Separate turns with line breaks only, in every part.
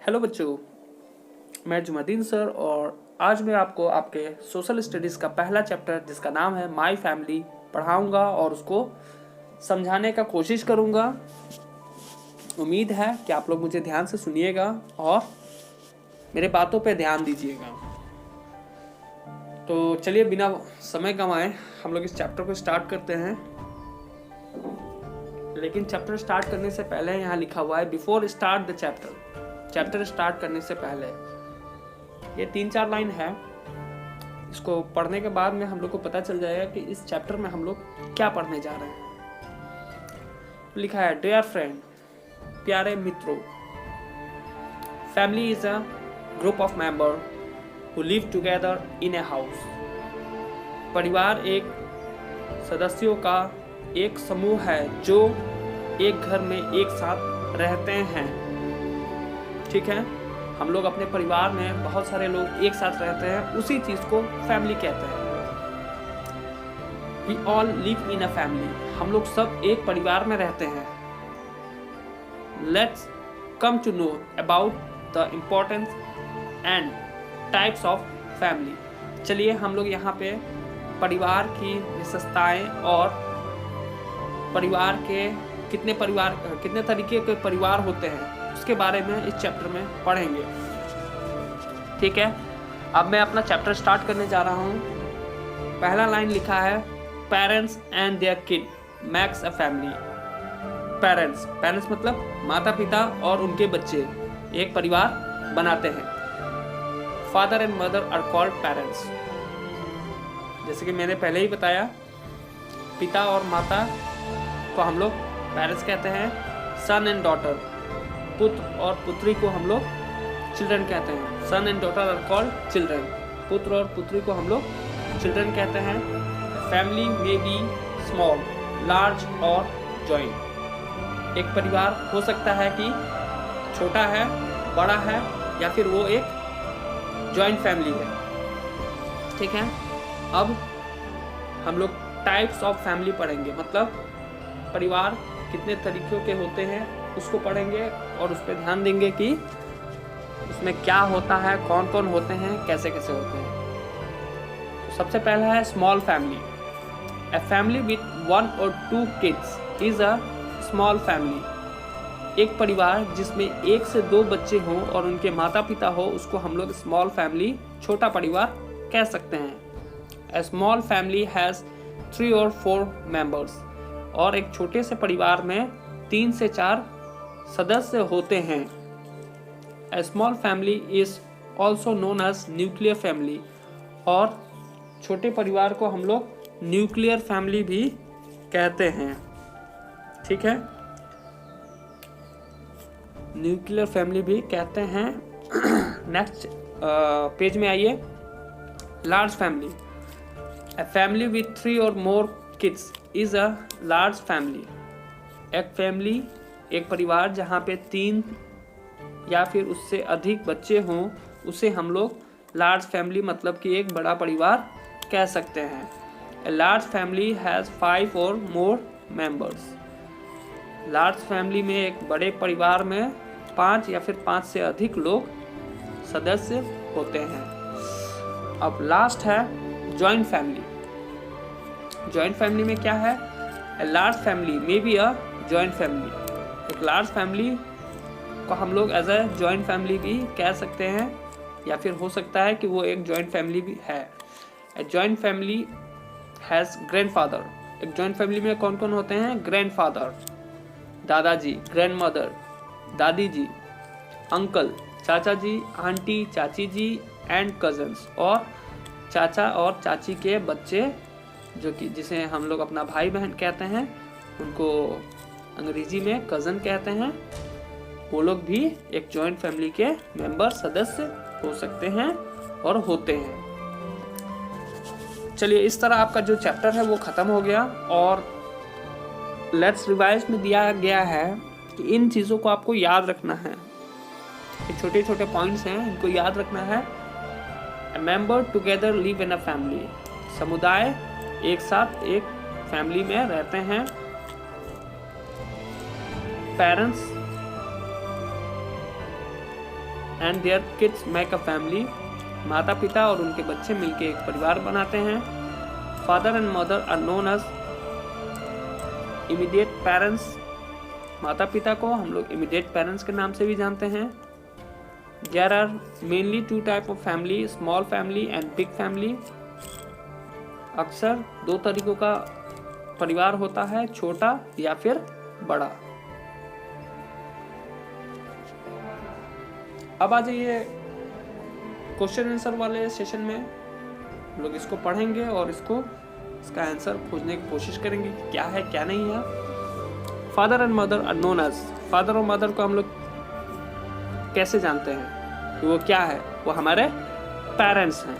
Hello बच्चों, मैं जुमैदीन sir और आज मैं आपको आपके सोशल स्टडीज़ का पहला चैप्टर जिसका नाम है माय फैमिली पढ़ाऊंगा और उसको समझाने का कोशिश करूंगा। उम्मीद है कि आप लोग मुझे ध्यान से सुनिएगा और मेरे बातों पे ध्यान दीजिएगा। तो चलिए बिना समय गंवाए हम लोग इस चैप्टर को स्टार्ट करते हैं। लेकिन चैप्टर स्टार्ट करने से पहले यहाँ लिखा हुआ है before start the chapter start करने से पहले। ये 3-4 लाइन है। इसको पढ़ने के बाद में हम लोग को पता चल जाएगा कि इस चैप्टर में हम लोग क्या पढ़ने जा रहे हैं। लिखा है डियर फ्रेंड, प्यारे मित्रों, family is a group of member who live together in a house. परिवार एक सदस्यों का एक समूह है जो एक घर में एक साथ रहते हैं। ठीक है, हम लोग अपने परिवार में बहुत सारे लोग एक साथ रहते हैं, उसी चीज को फैमिली कहते हैं। We all live in a family, हम लोग सब एक परिवार में रहते हैं। Let's come to know about the importance and types of family। चलिए हम लोग यहाँ पे परिवार की विशेषताएं और परिवार के कितने तरीके के परिवार होते हैं उसके बारे में इस चैप्टर में पढ़ेंगे। ठीक है, अब मैं अपना चैप्टर स्टार्ट करने जा रहा हूँ। पहला लाइन लिखा है parents and their kid makes a family. Parents मतलब माता पिता और उनके बच्चे एक परिवार बनाते हैं। Father and mother are called parents. जैसे कि मैंने पहले ही बताया, पिता और माता को हम लोग पेरेंट्स कहते हैं। सन एंड डॉटर, पुत्र और पुत्री को हम लोग चिल्ड्रन कहते हैं। Son and daughter are called children. पुत्र और पुत्री को हम लोग चिल्ड्रन कहते हैं। फैमिली में बी स्मॉल, लार्ज और जॉइंट। एक परिवार हो सकता है कि छोटा है, बड़ा है, या फिर वो एक जॉइंट फैमिली है। ठीक है, अब हम लोग टाइप्स ऑफ फैमिली पढ़ेंगे, मतलब परिवार कितने तरीकों के होते हैं उसको पढ़ेंगे और उस पर ध्यान देंगे कि उसमें क्या होता है, कौन कौन होते हैं, कैसे कैसे होते हैं। तो सबसे पहला है small family. A family with 1 or 2 kids is a small family. एक परिवार जिसमें 1 से 2 बच्चे हों और उनके माता पिता हो, उसको हम लोग स्मॉल फैमिली, छोटा परिवार कह सकते हैं। A small family has 3 or 4 members. और एक छोटे से परिवार में 3 से 4 सदस्य होते हैं। A small family is also known as nuclear family. और छोटे परिवार को हम लोग न्यूक्लियर फैमिली भी कहते हैं। ठीक है, न्यूक्लियर फैमिली भी कहते हैं। नेक्स्ट पेज में आइए। Large family. A family with 3 or more kids is a large family. एक परिवार जहाँ पे 3 या फिर उससे अधिक बच्चे हों, उसे हम लोग लार्ज फैमिली मतलब कि एक बड़ा परिवार कह सकते हैं। A large family has 5 or more members. Large family में, एक बड़े परिवार में 5 या फिर 5 से अधिक लोग सदस्य होते हैं। अब लास्ट है जॉइंट फैमिली। जॉइंट फैमिली में क्या है? A large family may be a joint family. एक लार्ज फैमिली को हम लोग एज अ जॉइंट फैमिली भी कह सकते हैं, या फिर हो सकता है कि वो एक जॉइंट फैमिली भी है। A joint family has grandfather. एक जॉइंट फैमिली में कौन कौन होते हैं? ग्रैंडफादर, दादाजी, ग्रैंडमदर, दादी जी, अंकल, चाचा जी, आंटी, चाची जी एंड कजन्स। और चाचा और चाची के बच्चे, जो कि जिसे हम लोग अपना भाई बहन कहते हैं, उनको अंग्रेजी में कज़न कहते हैं। वो लोग भी एक जॉइंट फैमिली के मेंबर, सदस्य हो सकते हैं और होते हैं। चलिए, इस तरह आपका जो चैप्टर है वो ख़त्म हो गया। और लेट्स रिवाइज में दिया गया है कि इन चीज़ों को आपको याद रखना है। ये छोटे छोटे पॉइंट्स हैं, इनको याद रखना है। ए member together live in a family. समुदाय एक साथ एक फैमिली में रहते हैं। Parents and their kids make a family, माता पिता और उनके बच्चे मिलकर एक परिवार बनाते हैं। Father and mother are known as immediate parents, माता पिता को हम लोग इमीडिएट पेरेंट्स के नाम से भी जानते हैं। There are mainly two type of family, small family and big family. अक्सर दो तरीकों का परिवार होता है, छोटा या फिर बड़ा। अब आ जाइए क्वेश्चन आंसर वाले सेशन में, हम लोग इसको पढ़ेंगे और इसका आंसर खोजने की कोशिश करेंगे कि क्या है क्या नहीं है। Father and mother are known as, father और मदर को हम लोग कैसे जानते हैं कि वो क्या है? वो हमारे पेरेंट्स हैं,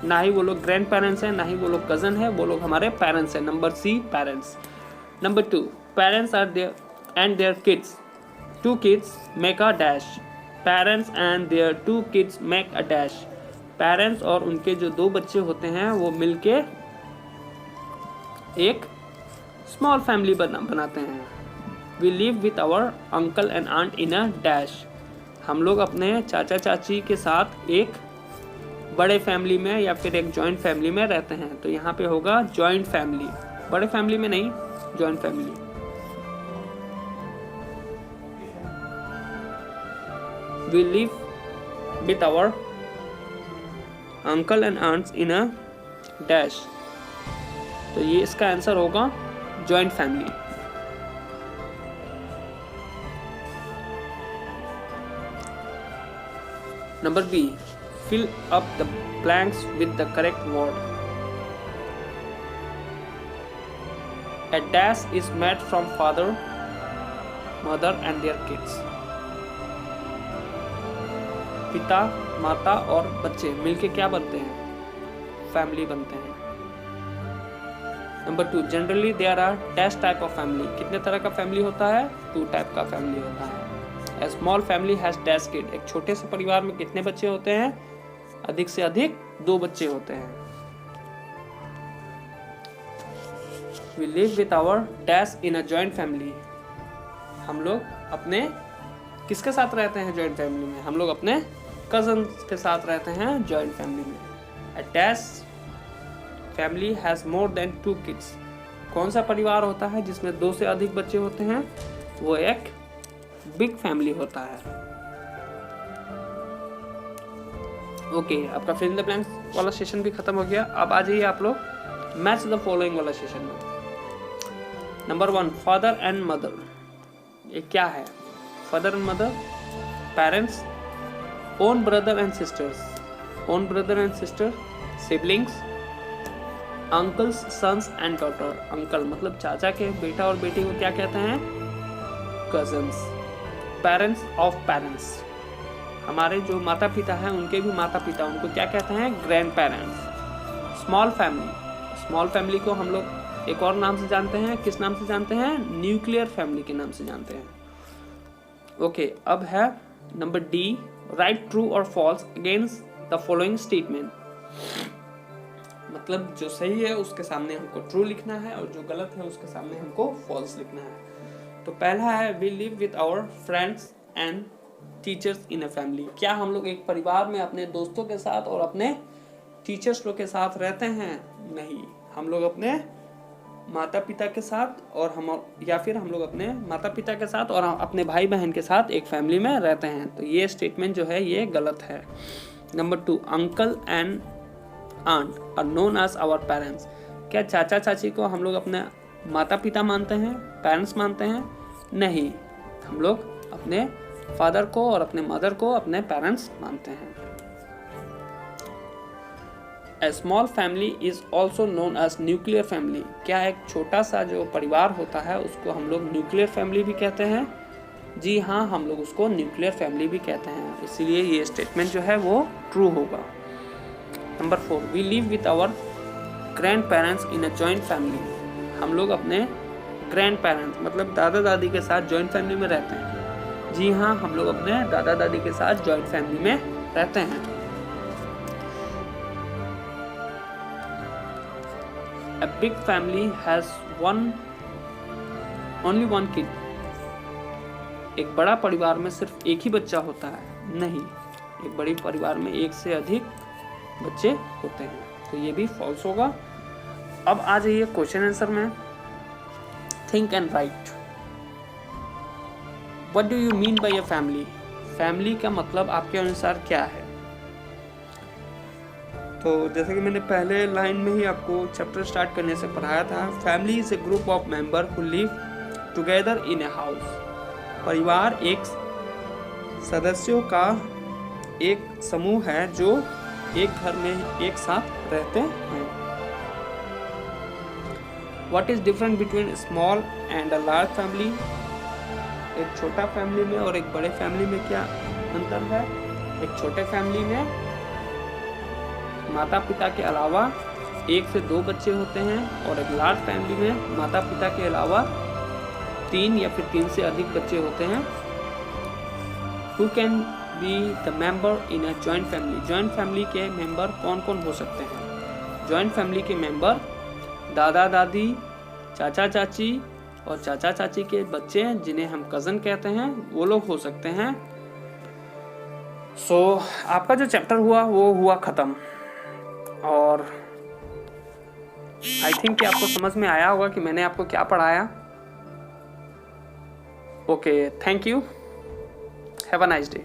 ना ही वो लोग ग्रैंड पेरेंट्स हैं, ना ही वो लोग कजन है, वो लोग हमारे पेरेंट्स हैं। Number c, parents. Number 2, parents are there and their kids, 2 kids make a dash, parents and their 2 kids make a dash. Parents और उनके जो 2 बच्चे होते हैं वो मिलके एक स्मॉल फैमिली बनाते हैं। We live with our uncle and aunt in a dash, हम लोग अपने चाचा चाची के साथ एक बड़े फैमिली में या फिर एक जॉइंट फैमिली में रहते हैं। तो यहाँ पे होगा जॉइंट फैमिली, बड़े फैमिली में नहीं, joint family. We live with our uncle and aunts in a dash, तो ये इसका आंसर होगा joint family. Number b, fill up the blanks with the correct word. A dash is made from father, mother and their kids. पिता, माता और बच्चे मिलके क्या बनते हैं? फैमिली बनते हैं। Number 2, generally there are dash type of family, कितने तरह का फैमिली होता है? 2 टाइप का फैमिली होता है। A small family has dash kid, एक छोटे से परिवार में कितने बच्चे होते हैं? अधिक से अधिक 2 बच्चे होते हैं। We live with our dash in a joint family, हम लोग अपने किसके साथ रहते हैं जॉइंट फैमिली में? हम लोग अपने कजन के साथ रहते हैं जॉइंट फैमिली में। A dash family has more than 2 kids, कौन सा परिवार होता है जिसमें 2 से अधिक बच्चे होते हैं? वो एक बिग फैमिली होता है। ओके, आपका फिल इन द ब्लैंक्स वाला सेशन भी खत्म हो गया। अब आ जाइए आप लोग मैच द फॉलोइंग वाला सेशन में। नंबर 1, फादर एंड मदर, ये क्या है? Father and mother, parents, own brother and sisters, own brother and sister, siblings, uncles, sons and daughter, uncle मतलब चाचा के बेटा और बेटी को क्या कहते हैं? कजन्स। पेरेंट्स ऑफ पेरेंट्स, हमारे जो माता पिता हैं उनके भी माता पिता, उनको क्या कहते हैं? Grand parents. Small family, small family को हम लोग एक और नाम से जानते हैं, किस नाम से जानते हैं? न्यूक्लियर फैमिली के नाम से जानते हैं। ओके, अब है नंबर डी, राइट ट्रू और false against the following statement, मतलब जो सही है उसके सामने हमको ट्रू लिखना है और जो गलत है उसके सामने हमको फॉल्स लिखना है। तो पहला है, we live with our friends and teachers in a family, क्या हम लोग एक परिवार में अपने दोस्तों के साथ और अपने टीचर्स लोग के साथ रहते हैं? नहीं, हम लोग अपने माता पिता के साथ और हम लोग अपने माता पिता के साथ और अपने भाई बहन के साथ एक फैमिली में रहते हैं। तो ये स्टेटमेंट जो है ये गलत है। Number 2, uncle and aunt are known as our parents, क्या चाचा चाची को हम लोग अपने माता पिता मानते हैं, पेरेंट्स मानते हैं? नहीं, हम लोग अपने फादर को और अपने मदर को अपने पेरेंट्स मानते हैं। A small family is also known as nuclear family, क्या एक छोटा सा जो परिवार होता है उसको हम लोग न्यूक्लियर फैमिली भी कहते हैं? जी हाँ, हम लोग उसको न्यूक्लियर फैमिली भी कहते हैं, इसीलिए ये स्टेटमेंट जो है वो ट्रू होगा। Number 4, we live with our grandparents in a joint family, हम लोग अपने ग्रैंड पेरेंट्स मतलब दादा दादी के साथ जॉइंट फैमिली में रहते हैं। जी हाँ, हम लोग अपने दादा दादी के साथ जॉइंट फैमिली में रहते हैं। A big family has only one kid, एक बड़ा परिवार में सिर्फ एक ही बच्चा होता है? नहीं, एक बड़ी परिवार में एक से अधिक बच्चे होते हैं, तो ये भी फॉल्स होगा। अब आ जाइए क्वेश्चन आंसर में। Think and right. What do you mean by a family? Family का मतलब आपके अनुसार क्या है? तो जैसे कि मैंने पहले लाइन में ही आपको चैप्टर स्टार्ट करने से पढ़ाया था, family is a group of member who live together in a house. परिवार एक सदस्यों का एक समूह है जो एक घर में एक साथ रहते हैं। What is different between small and a large family? एक छोटा फैमिली में और एक बड़े फैमिली में क्या अंतर है? एक छोटे फैमिली में माता पिता के अलावा 1 से 2 बच्चे होते हैं और एक लार्ज फैमिली में माता पिता के अलावा 3 या फिर 3 से अधिक बच्चे होते हैं। Who can be the member in a joint family? Joint family के मेंबर कौन कौन हो सकते हैं? जॉइंट फैमिली के मेंबर दादा दादी, चाचा चाची और चाचा चाची के बच्चे जिन्हें हम कज़न कहते हैं, वो लोग हो सकते हैं। सो आपका जो चैप्टर हुआ वो हुआ ख़त्म, और आई थिंक कि आपको समझ में आया होगा कि मैंने आपको क्या पढ़ाया। Okay, thank you, have a nice day.